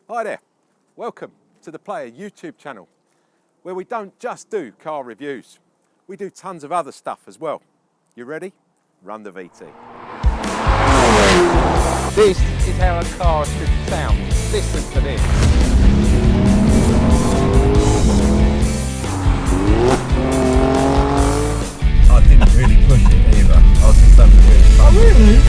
Hi there, welcome to the Player YouTube channel, where we don't just do car reviews, we do tons of other stuff as well. You ready? Run the VT. This is how a car should sound. Listen to this. I didn't really push it either. I was just having a bit of fun. Oh really?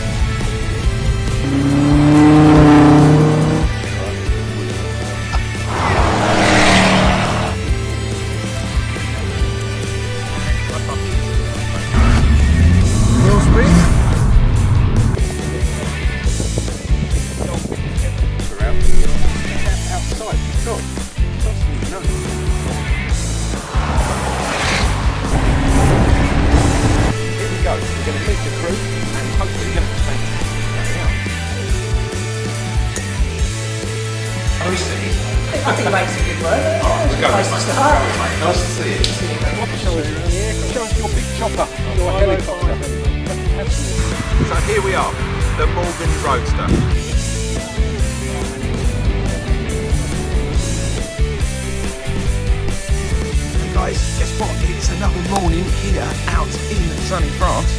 Wheel spring? Outside, sure. Here we go. We're going to meet the crew and hopefully get the same. I think it makes a good work. We're going, mate. Nice to see you. Show us your big chopper, your helicopter. So here we are, the Morgan Roadster. Guys, guess what? It's another morning here out in sunny France.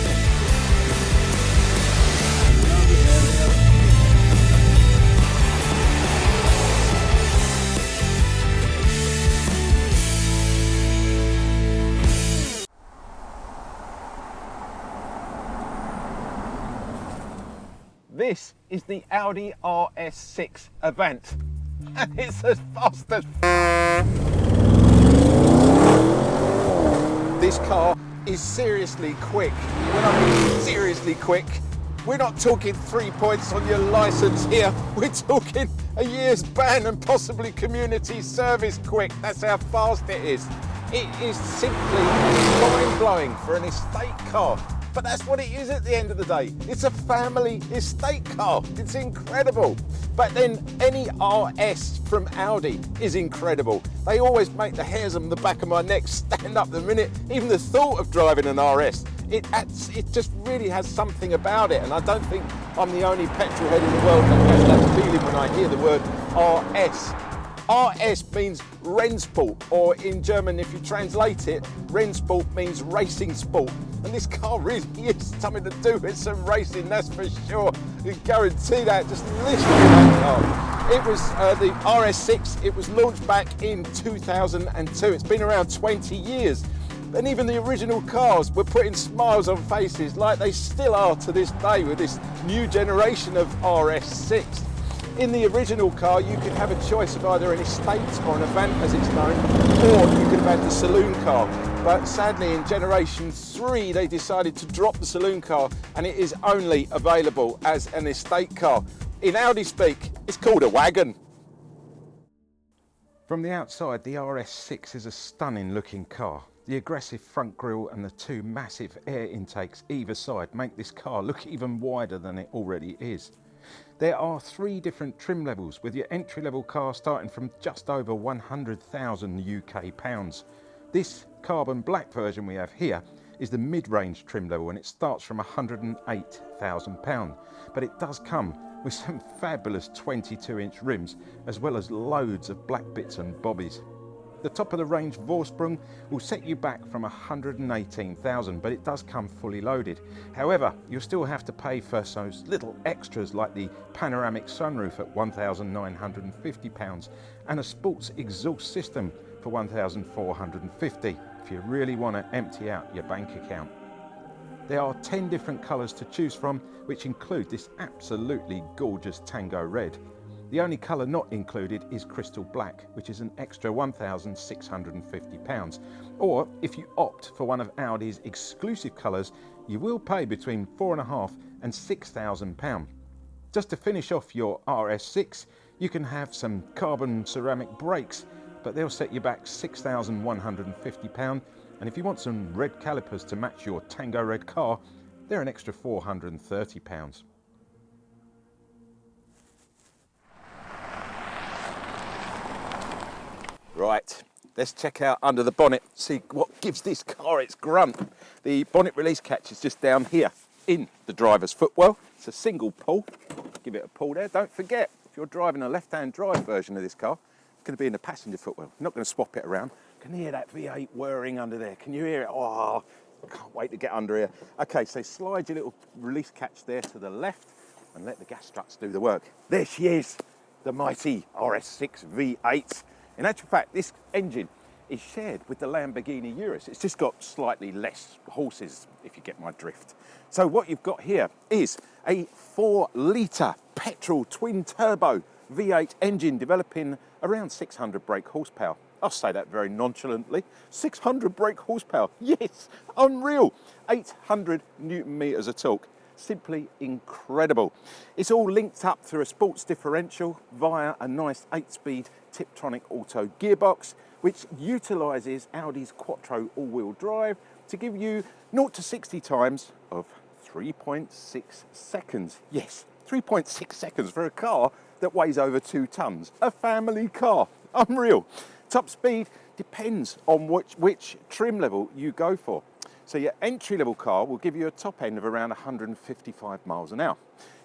This is the Audi RS6 Avant, and it's as fast as this car is seriously quick. When I mean seriously quick, we're not talking 3 points on your license here. We're talking a year's ban and possibly community service quick. That's how fast it is. It is simply mind-blowing for an estate car. But that's what it is at the end of the day. It's a family estate car. It's incredible. But then any RS from Audi is incredible. They always make the hairs on the back of my neck stand up the minute even the thought of driving an RS. It just really has something about it, and I don't think I'm the only petrol head in the world that has that feeling when I hear the word RS. RS means Rennsport, or in German, if you translate it, Rennsport means racing sport. And this car really is something to do with some racing, that's for sure. You can guarantee that, just listen to that car. It was the RS6, it was launched back in 2002. It's been around 20 years. And even the original cars were putting smiles on faces like they still are to this day with this new generation of RS6. In the original car, you could have a choice of either an estate or an Avant as it's known, or you could have had the saloon car. But sadly, in generation 3, they decided to drop the saloon car, and it is only available as an estate car. In Audi speak, it's called a wagon. From the outside, the RS6 is a stunning looking car. The aggressive front grille and the 2 massive air intakes either side make this car look even wider than it already is. There are 3 different trim levels, with your entry-level car starting from just over 100,000 UK pounds. This carbon black version we have here is the mid-range trim level, and it starts from 108,000 pounds. But it does come with some fabulous 22-inch rims, as well as loads of black bits and bobbies. The top of the range Vorsprung will set you back from 118,000, but it does come fully loaded. However, you'll still have to pay for those little extras like the panoramic sunroof at £1,950 and a sports exhaust system for £1,450 if you really want to empty out your bank account. There are 10 different colours to choose from, which include this absolutely gorgeous Tango Red. The only colour not included is Crystal Black, which is an extra £1,650. Or if you opt for one of Audi's exclusive colours, you will pay between £4,500 and £6,000. Just to finish off your RS6, you can have some carbon ceramic brakes, but they'll set you back £6,150. And if you want some red calipers to match your Tango Red car, they're an extra £430. Right, let's check out under the bonnet, see what gives this car its grunt. The bonnet release catch is just down here in the driver's footwell. It's a single pull. Give it a pull there. Don't forget, if you're driving a left-hand drive version of this car, it's going to be in the passenger footwell. Not going to swap it around. Can you hear that V8 whirring under there? Can you hear it? Oh, I can't wait to get under here. Okay, so slide your little release catch there to the left and let the gas struts do the work. There she is, the mighty RS6 V8. In actual fact, this engine is shared with the Lamborghini Urus. It's just got slightly less horses, if you get my drift. So what you've got here is a 4-litre petrol twin-turbo V8 engine developing around 600 brake horsepower. I'll say that very nonchalantly. 600 brake horsepower, yes, unreal. 800 Newton meters of torque. Simply incredible. It's all linked up through a sports differential via a nice 8-speed Tiptronic auto gearbox, which utilises Audi's Quattro all-wheel drive to give you 0 to 60 times of 3.6 seconds. Yes, 3.6 seconds for a car that weighs over 2 tonnes. A family car. Unreal. Top speed depends on which trim level you go for. So your entry-level car will give you a top end of around 155 miles an hour.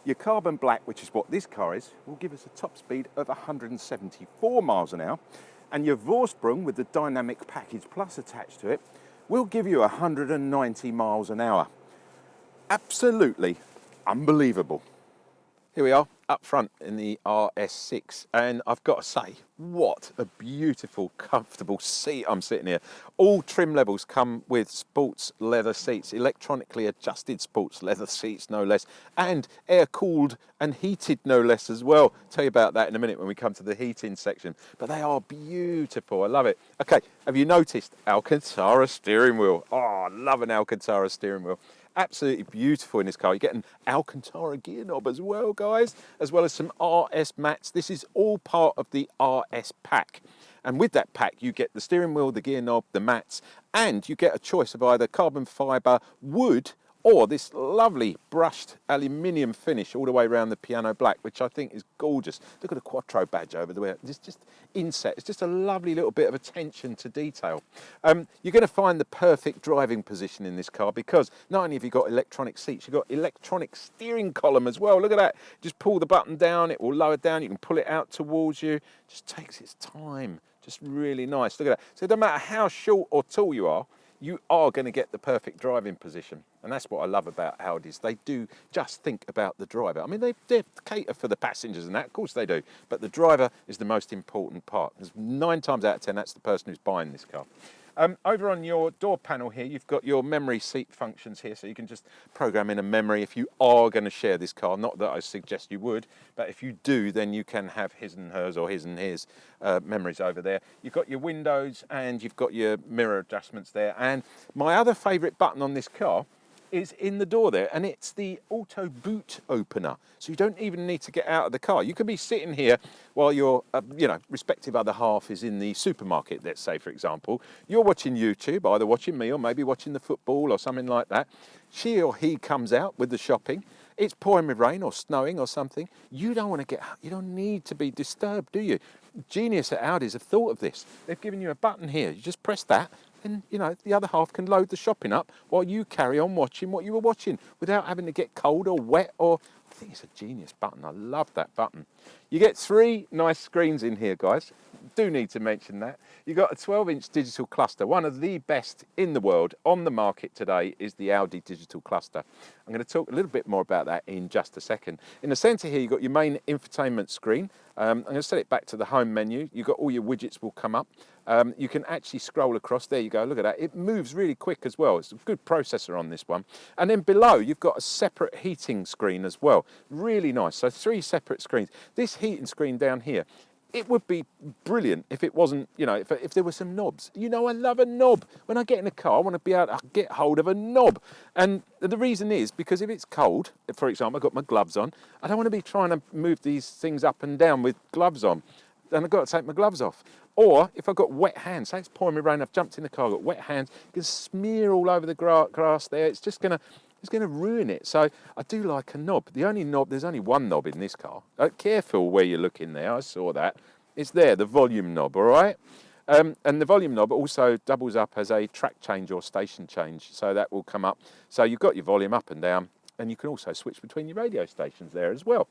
Your carbon black, which is what this car is, will give us a top speed of 174 miles an hour. And your Vorsprung with the Dynamic Package Plus attached to it will give you 190 miles an hour. Absolutely unbelievable. Here we are up front in the RS6, and I've got to say, what a beautiful, comfortable seat I'm sitting here. All trim levels come with sports leather seats, electronically adjusted sports leather seats, no less, and air-cooled and heated, no less, as well. Tell you about that in a minute when we come to the heating section. But they are beautiful. I love it. Okay, have you noticed Alcantara steering wheel? Oh, I love an Alcantara steering wheel. Absolutely beautiful in this car. You get an Alcantara gear knob as well, guys, as well as some RS mats. This is all part of the RS pack. And with that pack, you get the steering wheel, the gear knob, the mats, and you get a choice of either carbon fibre, wood, or this lovely brushed aluminium finish all the way around the piano black, which I think is gorgeous. Look at the Quattro badge over there. It's just inset. It's just a lovely little bit of attention to detail. You're going to find the perfect driving position in this car because not only have you got electronic seats, you've got electronic steering column as well. Look at that. Just pull the button down, it will lower down. You can pull it out towards you. Just takes its time. Just really nice. Look at that. So it doesn't matter how short or tall you are going to get the perfect driving position. And that's what I love about Audis. They do just think about the driver. I mean, they cater for the passengers and that, of course they do. But the driver is the most important part. Because 9 times out of 10, that's the person who's buying this car. Over on your door panel here, you've got your memory seat functions here, so you can just program in a memory if you are going to share this car. Not that I suggest you would, but if you do, then you can have his and hers or his and his memories over there. You've got your windows and you've got your mirror adjustments there. And my other favourite button on this car is in the door there, and it's the auto boot opener. So you don't even need to get out of the car. You can be sitting here while your, respective other half is in the supermarket, let's say, for example. You're watching YouTube, either watching me or maybe watching the football or something like that. She or he comes out with the shopping. It's pouring with rain or snowing or something. You don't need to be disturbed, do you? Genius at Audis have thought of this. They've given you a button here. You just press that, and the other half can load the shopping up while you carry on watching what you were watching without having to get cold or wet. I think it's a genius button. I love that button. You get 3 nice screens in here, guys. Do need to mention that. You've got a 12-inch digital cluster. One of the best in the world on the market today is the Audi digital cluster. I'm going to talk a little bit more about that in just a second. In the centre here, you've got your main infotainment screen. I'm going to set it back to the home menu. You've got all your widgets will come up. You can actually scroll across. There you go. Look at that. It moves really quick as well. It's a good processor on this one. And then below, you've got a separate heating screen as well. Really nice. So 3 separate screens. This heating screen down here, it would be brilliant if it wasn't, if there were some knobs. I love a knob. When I get in a car, I want to be able to get hold of a knob. And the reason is because if it's cold, for example, I've got my gloves on, I don't want to be trying to move these things up and down with gloves on. Then I've got to take my gloves off. Or if I've got wet hands, say it's pouring me rain, I've jumped in the car, I've got wet hands, you can smear all over the grass there. It's going to ruin it. So I do like a knob. There's only one knob in this car. Careful where you're looking there, I saw that. It's there, the volume knob, all right? And the volume knob also doubles up as a track change or station change. So that will come up. So you've got your volume up and down, and you can also switch between your radio stations there as well.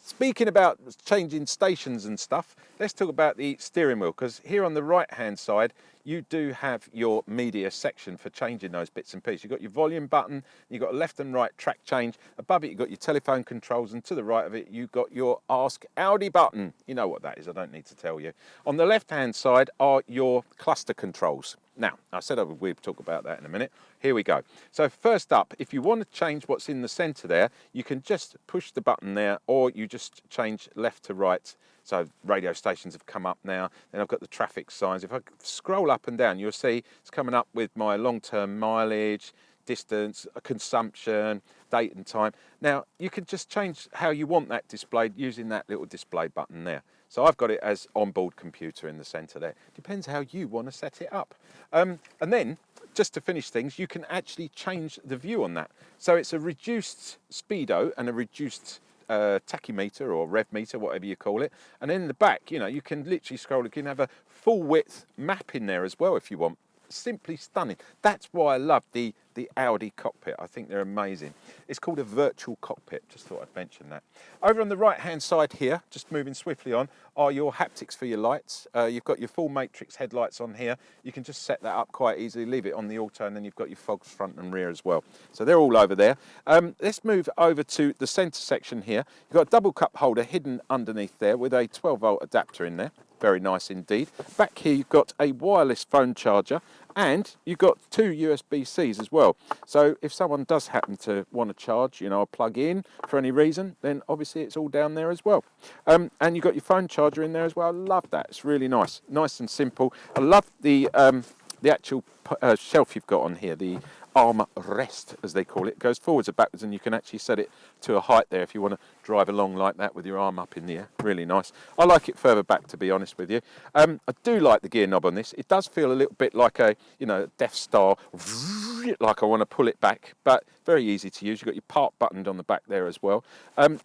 Speaking about changing stations and stuff, let's talk about the steering wheel, because here on the right hand side you do have your media section for changing those bits and pieces. You've got your volume button, you've got a left and right track change, above it you've got your telephone controls, and to the right of it you've got your Ask Audi button. You know what that is, I don't need to tell you. On the left hand side are your cluster controls. Now, I said we'd talk about that in a minute. Here we go. So first up, if you want to change what's in the centre there, you can just push the button there, or you just change left to right. So radio stations have come up now. Then I've got the traffic signs. If I scroll up and down, you'll see it's coming up with my long-term mileage, distance, consumption, date and time. Now, you can just change how you want that displayed using that little display button there. So I've got it as onboard computer in the centre there. Depends how you want to set it up. And then, just to finish things, you can actually change the view on that. So it's a reduced speedo and a reduced tachymeter or rev meter, whatever you call it. And in the back, you know, you can literally scroll. You can have a full width map in there as well if you want. Simply stunning. That's why I love the Audi cockpit. I think they're amazing. It's called a virtual cockpit. Just thought I'd mention that. Over on the right hand side here, just moving swiftly on, are your haptics for your lights. You've got your full matrix headlights on here. You can just set that up quite easily, leave it on the auto, and then you've got your fogs front and rear as well. So they're all over there. Let's move over to the centre section here. You've got a double cup holder hidden underneath there with a 12-volt adapter in there. Very nice indeed. Back here you've got a wireless phone charger, and you've got two USB-Cs as well. So if someone does happen to want to charge, you know, a plug in for any reason, then obviously it's all down there as well. And you've got your phone charger in there as well. I love that. It's really nice. Nice and simple. I love the actual shelf you've got on here, the arm rest, as they call it. It goes forwards and backwards, and you can actually set it to a height there if you want to drive along like that with your arm up in the air. Really nice. I like it further back, to be honest with you. I do like the gear knob on this. It does feel a little bit like a, you know, Death Star, like I want to pull it back, but very easy to use. You've got your park button on the back there as well.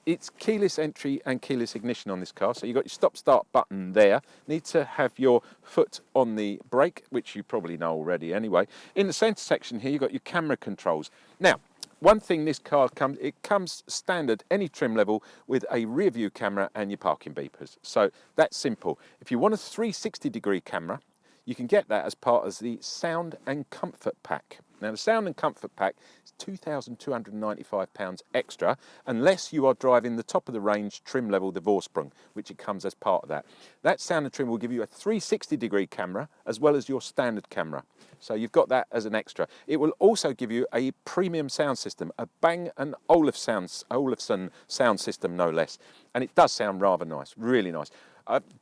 It's keyless entry and keyless ignition on this car, so you've got your stop-start button there. Need to have your foot on the brake, which you probably know already anyway. In the centre section here, you've got your camera controls. Now, one thing this car comes standard, any trim level, with a rear view camera and your parking beepers. So that's simple. If you want a 360-degree camera, you can get that as part of the Sound and Comfort Pack. Now, the Sound and Comfort Pack is £2,295 extra, unless you are driving the top of the range trim level, the Vorsprung, which it comes as part of that. That Sound and Trim will give you a 360-degree camera as well as your standard camera. So you've got that as an extra. It will also give you a premium sound system, a Bang & Olufsen sound system, no less. And it does sound rather nice, really nice.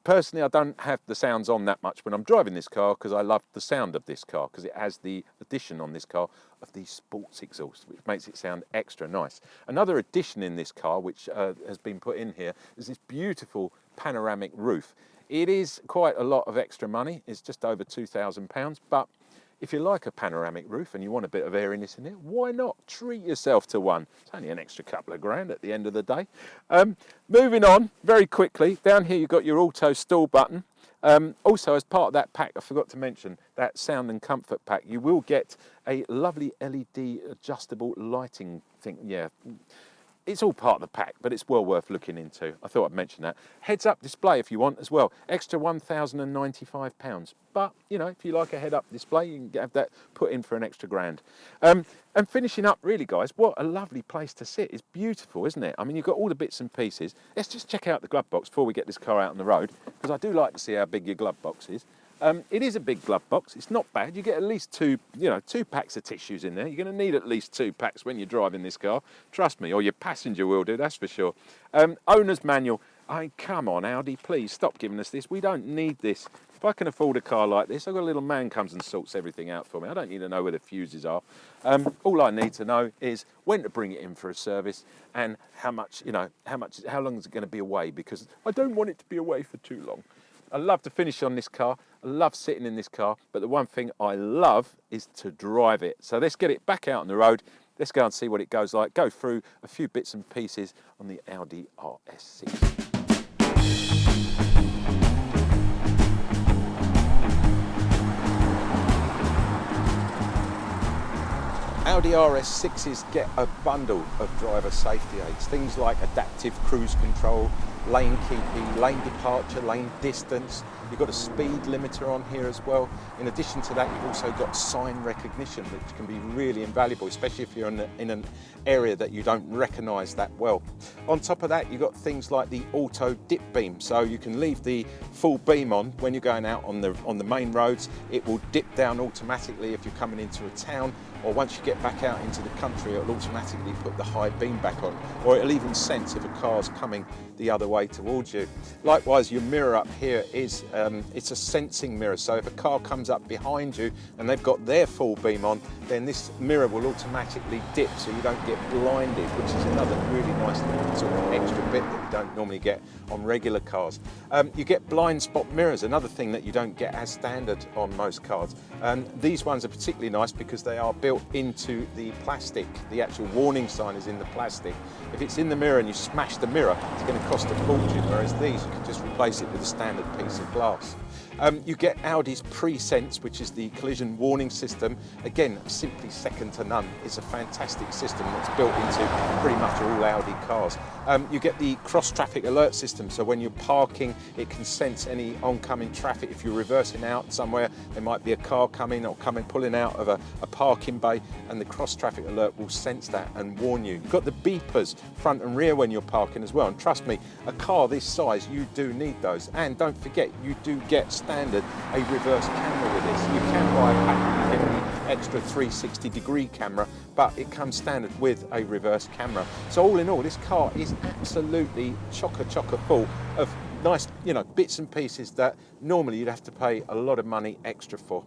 Personally, I don't have the sounds on that much when I'm driving this car, because I love the sound of this car, because it has the addition on this car of the sports exhaust, which makes it sound extra nice. Another addition in this car, which has been put in here, is this beautiful panoramic roof. It is quite a lot of extra money. It's just over £2,000, but if you like a panoramic roof and you want a bit of airiness in it, why not treat yourself to one? It's only an extra couple of grand at the end of the day. Moving on very quickly, down here you've got your auto stall button. Also, as part of that pack, I forgot to mention that Sound and Comfort Pack, you will get a lovely LED adjustable lighting thing. Yeah, it's all part of the pack, but it's well worth looking into. I thought I'd mention that. Heads-up display if you want as well. Extra £1,095. But, you know, if you like a head-up display, you can have that put in for an extra grand. And finishing up, really, guys, what a lovely place to sit. It's beautiful, isn't it? I mean, you've got all the bits and pieces. Let's just check out the glove box before we get this car out on the road, because I do like to see how big your glove box is. It is a big glove box. It's not bad. You get at least two packs of tissues in there. You're going to need at least 2 packs when you're driving this car. Trust me, or your passenger will do, that's for sure. Owner's manual. I mean, come on, Audi, please stop giving us this. We don't need this. If I can afford a car like this, I've got a little man comes and sorts everything out for me. I don't need to know where the fuses are. All I need to know is when to bring it in for a service and how long is it going to be away, because I don't want it to be away for too long. I love to finish on this car. I love sitting in this car, but the one thing I love is to drive it. So let's get it back out on the road. Let's go and see what it goes like. Go through a few bits and pieces on the Audi RS6. Audi RS6s get a bundle of driver safety aids, things like adaptive cruise control, lane keeping, lane departure, lane distance. You've got a speed limiter on here as well. In addition to that, you've also got sign recognition, which can be really invaluable, especially if you're in an area that you don't recognise that well. On top of that, you've got things like the auto dip beam, so you can leave the full beam on when you're going out on the main roads. It will dip down automatically if you're coming into a town, or once you get back out into the country, it'll automatically put the high beam back on, or it'll even sense if a car's coming the other way towards you. Likewise, your mirror up here is it's a sensing mirror, so if a car comes up behind you and they've got their full beam on, then this mirror will automatically dip so you don't get blinded, which is another really nice little sort of extra bit that you don't normally get on regular cars. You get blind spot mirrors, another thing that you don't get as standard on most cars. These ones are particularly nice because they are built into the plastic. The actual warning sign is in the plastic. If it's in the mirror and you smash the mirror, it's going to cost a fortune, whereas these, you can just replace it with a standard piece of glass. You get Audi's Pre-Sense, which is the collision warning system. Again, simply second to none. It's a fantastic system that's built into pretty much all Audi cars. You get the cross-traffic alert system, so when you're parking, it can sense any oncoming traffic. If you're reversing out somewhere, there might be a car coming or pulling out of a parking bay, and the cross-traffic alert will sense that and warn you. You've got the beepers front and rear when you're parking as well, and trust me, a car this size, you do need those. And don't forget, you do get standard a reverse camera with this. You can buy a pack and get the extra 360-degree camera, but it comes standard with a reverse camera. So all in all, this car is absolutely chocker full of nice, bits and pieces that normally you'd have to pay a lot of money extra for.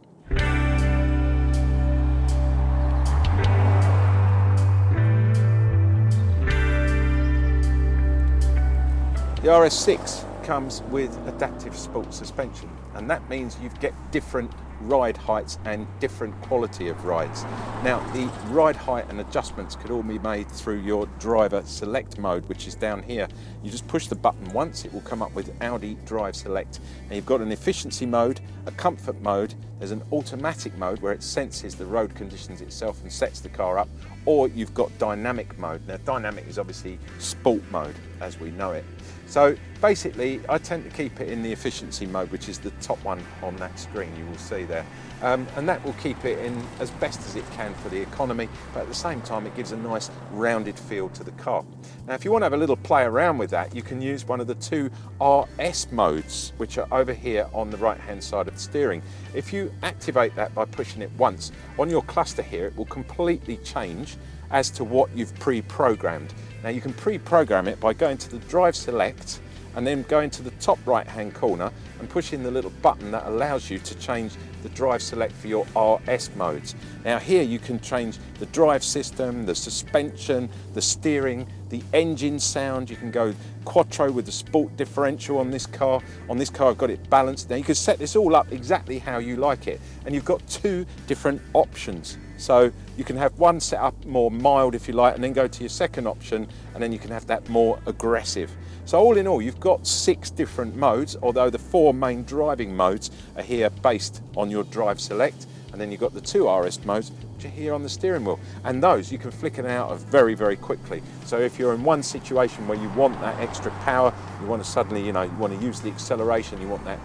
The RS6 comes with adaptive sport suspension, and that means you get different ride heights and different quality of rides. Now, the ride height and adjustments could all be made through your driver select mode, which is down here. You just push the button once, it will come up with Audi Drive Select. And you've got an efficiency mode, a comfort mode, there's an automatic mode where it senses the road conditions itself and sets the car up, or you've got dynamic mode. Now, dynamic is obviously sport mode as we know it. So basically, I tend to keep it in the efficiency mode, which is the top one on that screen you will see there. And that will keep it in as best as it can for the economy, but at the same time it gives a nice rounded feel to the car. Now, if you want to have a little play around with that, you can use one of the two RS modes, which are over here on the right hand side of the steering. If you activate that by pushing it once, on your cluster here, it will completely change as to what you've pre-programmed. Now, you can pre-program it by going to the Drive Select and then going to the top right hand corner and pushing the little button that allows you to change the drive select for your RS modes. Now here you can change the drive system, the suspension, the steering, the engine sound. You can go quattro with the sport differential on this car. On this car I've got it balanced. Now you can set this all up exactly how you like it, and you've got two different options. So you can have one set up more mild if you like, and then go to your second option, and then you can have that more aggressive. So all in all, you've got 6 different modes, although the 4 main driving modes are here based on your drive select, and then you've got the 2 RS modes which are here on the steering wheel, and those you can flick in and out of very, very quickly. So if you're in one situation where you want that extra power, you want to suddenly, you want to use the acceleration, you want that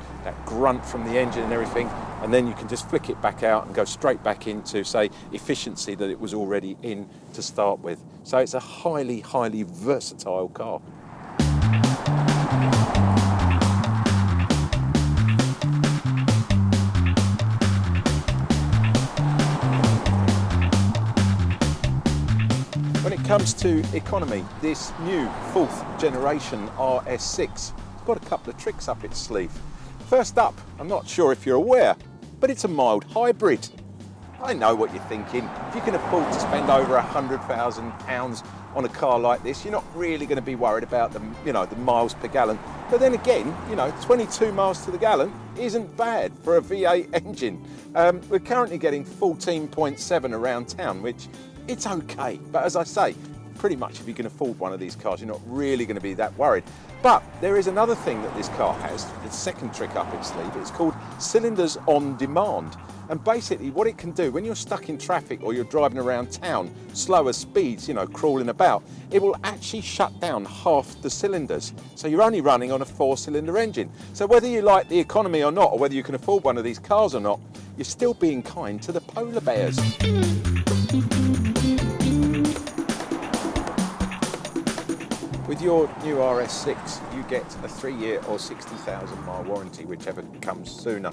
grunt from the engine and everything, and then you can just flick it back out and go straight back into, say, efficiency that it was already in to start with. So it's a highly, highly versatile car. When it comes to economy, this new 4th generation RS6 has got a couple of tricks up its sleeve. First up, I'm not sure if you're aware, but it's a mild hybrid. I know what you're thinking. If you can afford to spend over £100,000 on a car like this, you're not really going to be worried about the miles per gallon. But then again, 22 miles to the gallon isn't bad for a V8 engine. We're currently getting 14.7 around town, which it's okay. But as I say, pretty much if you can afford one of these cars, you're not really going to be that worried. But there is another thing that this car has, the second trick up its sleeve. It's called cylinders on demand. And basically what it can do when you're stuck in traffic or you're driving around town, slower speeds, you know, crawling about, it will actually shut down half the cylinders. So you're only running on a 4-cylinder engine. So whether you like the economy or not, or whether you can afford one of these cars or not, you're still being kind to the polar bears. With your new RS6, you get a 3-year or 60,000 mile warranty, whichever comes sooner.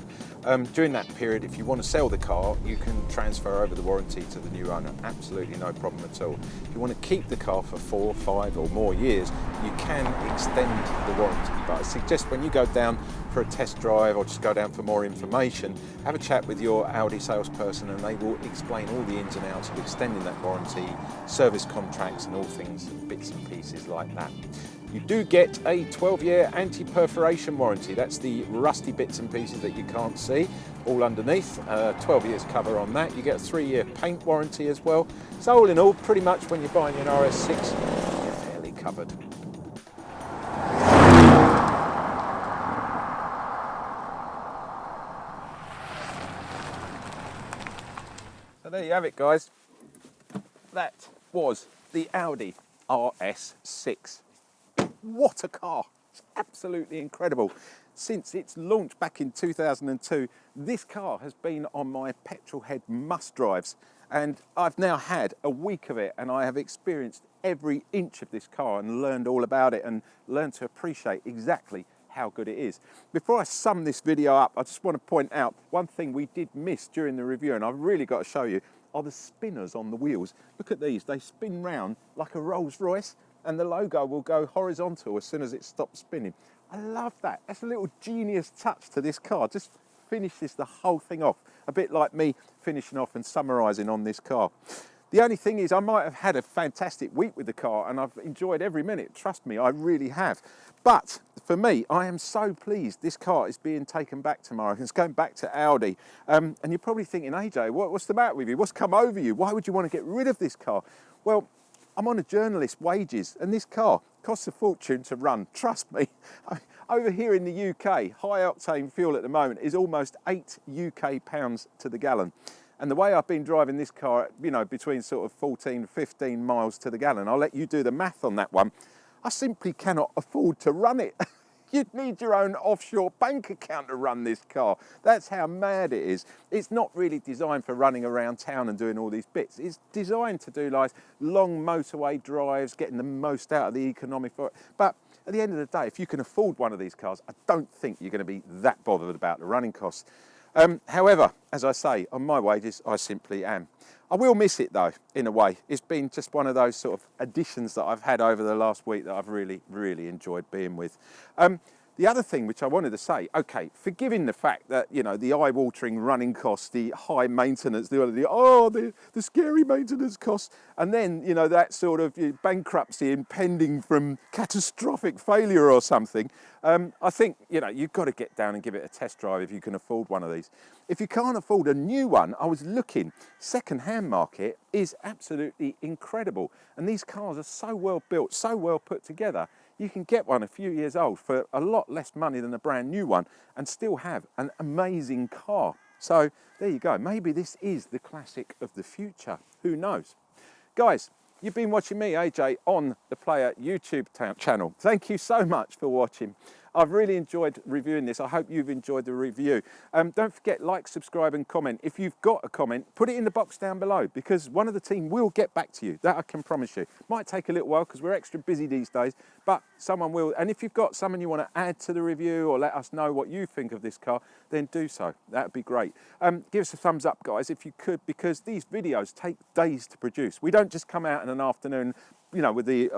During that period, if you want to sell the car, you can transfer over the warranty to the new owner. Absolutely no problem at all. If you want to keep the car for 4, 5 or more years, you can extend the warranty. But I suggest when you go down for a test drive or just go down for more information, have a chat with your Audi salesperson and they will explain all the ins and outs of extending that warranty, service contracts and all things, bits and pieces like that. You do get a 12-year anti-perforation warranty. That's the rusty bits and pieces that you can't see, all underneath. 12 years cover on that. You get a 3-year paint warranty as well. So all in all, pretty much when you're buying an RS6, you're fairly covered. So there you have it, guys. That was the Audi RS6. What a car! It's absolutely incredible. Since its launch back in 2002, this car has been on my petrol head must drives, and I've now had a week of it and I have experienced every inch of this car and learned all about it and learned to appreciate exactly how good it is. Before I sum this video up, I just want to point out one thing we did miss during the review, and I've really got to show you, are the spinners on the wheels. Look at these, they spin round like a Rolls Royce, and the logo will go horizontal as soon as it stops spinning. I love that. That's a little genius touch to this car. Just finishes the whole thing off. A bit like me finishing off and summarising on this car. The only thing is I might have had a fantastic week with the car and I've enjoyed every minute. Trust me, I really have. But for me, I am so pleased this car is being taken back tomorrow. It's going back to Audi. And you're probably thinking, AJ, what's the matter with you? What's come over you? Why would you want to get rid of this car? Well, I'm on a journalist's wages and this car costs a fortune to run, trust me. Over here in the UK, high octane fuel at the moment is almost 8 UK pounds to the gallon. And the way I've been driving this car, you know, between sort of 14, 15 miles to the gallon, I'll let you do the math on that one, I simply cannot afford to run it. You'd need your own offshore bank account to run this car. That's how mad it is. It's not really designed for running around town and doing all these bits. It's designed to do like long motorway drives, getting the most out of the economic for it. But at the end of the day, if you can afford one of these cars, I don't think you're going to be that bothered about the running costs. However, as I say, on my wages, I simply am. I will miss it though, in a way. It's been just one of those sort of additions that I've had over the last week that I've really, really enjoyed being with. The other thing which I wanted to say, okay, forgiving the fact that, you know, the eye-watering running costs, the high maintenance, the scary maintenance costs, and then, you know, that sort of bankruptcy impending from catastrophic failure or something, I think, you know, you've got to get down and give it a test drive if you can afford one of these. If you can't afford a new one, I was looking, second-hand market is absolutely incredible. And these cars are so well built, so well put together, you can get one a few years old for a lot less money than a brand new one and still have an amazing car. So there you go. Maybe this is the classic of the future. Who knows? Guys, you've been watching me, AJ, on the Player YouTube channel. Thank you so much for watching. I've really enjoyed reviewing this. I hope you've enjoyed the review. Don't forget, like, subscribe and comment. If you've got a comment, put it in the box down below because one of the team will get back to you. That I can promise you. Might take a little while because we're extra busy these days, but someone will. And if you've got someone you want to add to the review or let us know what you think of this car, then do so. That would be great. Give us a thumbs up, guys, if you could, because these videos take days to produce. We don't just come out in an afternoon, you know, with the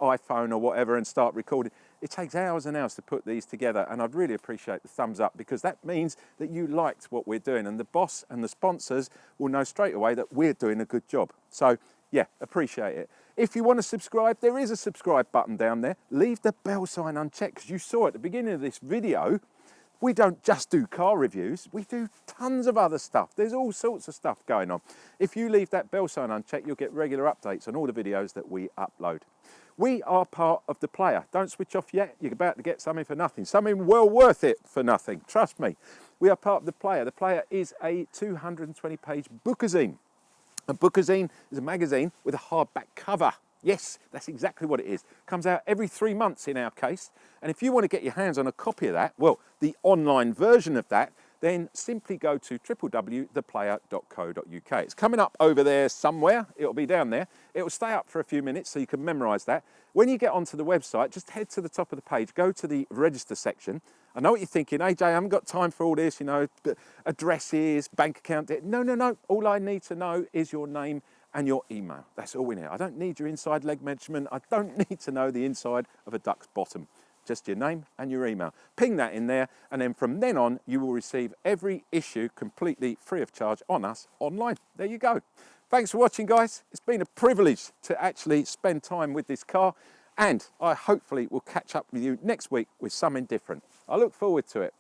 iPhone or whatever and start recording. It takes hours and hours to put these together, and I'd really appreciate the thumbs up because that means that you liked what we're doing, and the boss and the sponsors will know straight away that we're doing a good job. So yeah, appreciate it. If you want to subscribe, there is a subscribe button down there. Leave the bell sign unchecked because you saw at the beginning of this video we don't just do car reviews, we do tons of other stuff. There's all sorts of stuff going on. If you leave that bell sign unchecked, you'll get regular updates on all the videos that we upload. We are part of The Player. Don't switch off yet. You're about to get something for nothing. Something well worth it for nothing. Trust me. We are part of The Player. The Player is a 220-page bookazine. A bookazine is a magazine with a hardback cover. Yes, that's exactly what it is. Comes out every 3 months in our case. And if you want to get your hands on a copy of that, well, the online version of that, then simply go to www.theplayer.co.uk. It's coming up over there somewhere. It'll be down there. It'll stay up for a few minutes so you can memorise that. When you get onto the website, just head to the top of the page, go to the register section. I know what you're thinking, AJ, I haven't got time for all this, you know, addresses, bank account. No. All I need to know is your name and your email. That's all we need. I don't need your inside leg measurement. I don't need to know the inside of a duck's bottom. Just your name and your email. Ping that in there, and then from then on, you will receive every issue completely free of charge on us online. There you go. Thanks for watching, guys. It's been a privilege to actually spend time with this car, and I hopefully will catch up with you next week with something different. I look forward to it.